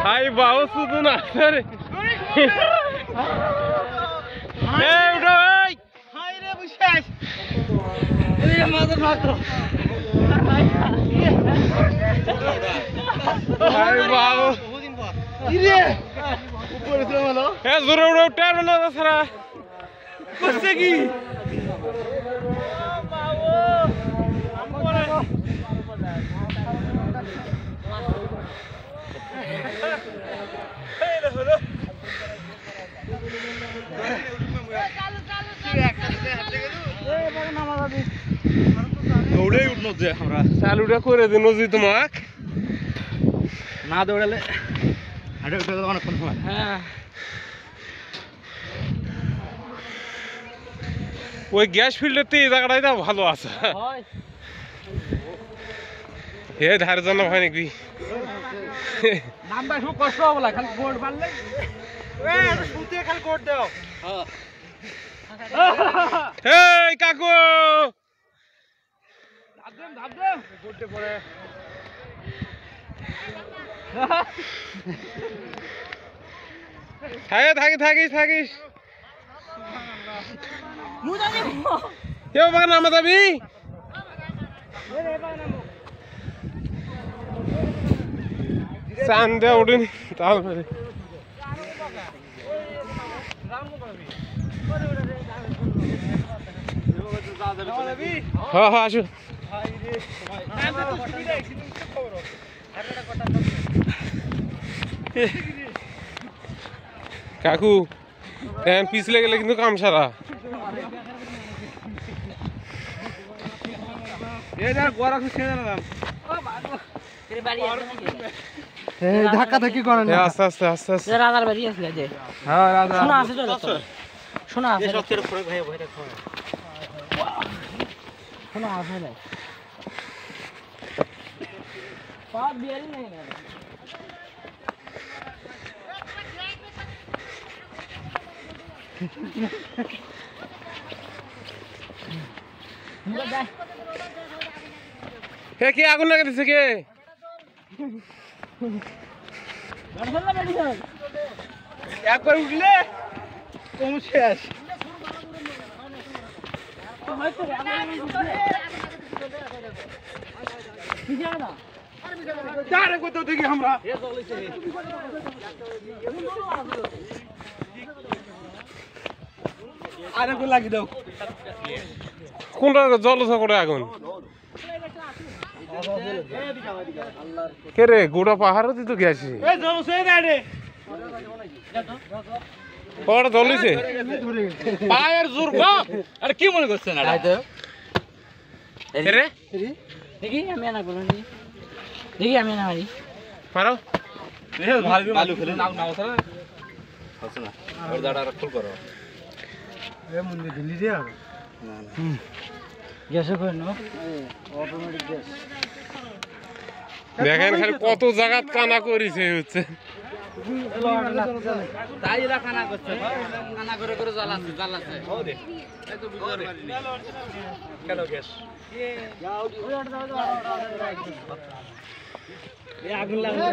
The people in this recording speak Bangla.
হাই বাবু শুধু না স্যার জোরে উড়ে উঠার না সারা করছে কি দৌড়েই উঠনো যে আমরা চালুটা করে দিন জি তোমাক না দৌড়ালে হাঁটে উঠতে অনেকক্ষণ সময়। হ্যাঁ ওই গ্যাস ফিল্ডের এই জায়গাটাই তো ভালো আছে এ ধারের জন্য হয় নাকি নামটা খুব কষ্ট হবে খালি বোর্ড মারলে শুতে খালি কোড দাও। এই কাকু ধাপ দেন কোডে পড়ে থাকিস কেউ বাগান নামা যাবি চান দেওয়া উঠেনি তাহলে হ্যাঁ আসো কাকু পিছলে গেলে কিন্তু কাম সারা ধাক্কা ধাক্কি করেন আস্তে আস্তে আস্তে আস্তে রাজার বাড়ি আসলে যে হ্যাঁ রাজা শোনা আছে তো শোনা আছে শোনা আছে না পাঁচ বিয়ারি নাই না কে আগুন লাগা দিছে কে একবার উঠলে কম শেষ কোথাও দেখি আমরা আরেকবার লাগিয়ে দাও কোনটা জলসা করে আগুন কে রে গোটা পাহাড়ও তো গেছি জ্বলিছে পায়ের জোর কম আরে কি মনে করছেন রে দেখি আমি না বলুন দেখি আমি না মারি পারো ভালো ফেলে নাও নাও স্যার হচ্ছে না ওর দাঁড়া ফুল করো এ মুন্ডে দিলি রে আর না না গ্যাসে করে নাও অটোমেটিক গ্যাস দেখেন খালি কত জায়গাত কানা করিছে হচ্ছে তাইরা খানা করছে খানা করে করে জ্বালাচ্ছে ও দে এই তো বুঝতে পারিনি কেন গ্যাস আগুন লাগলো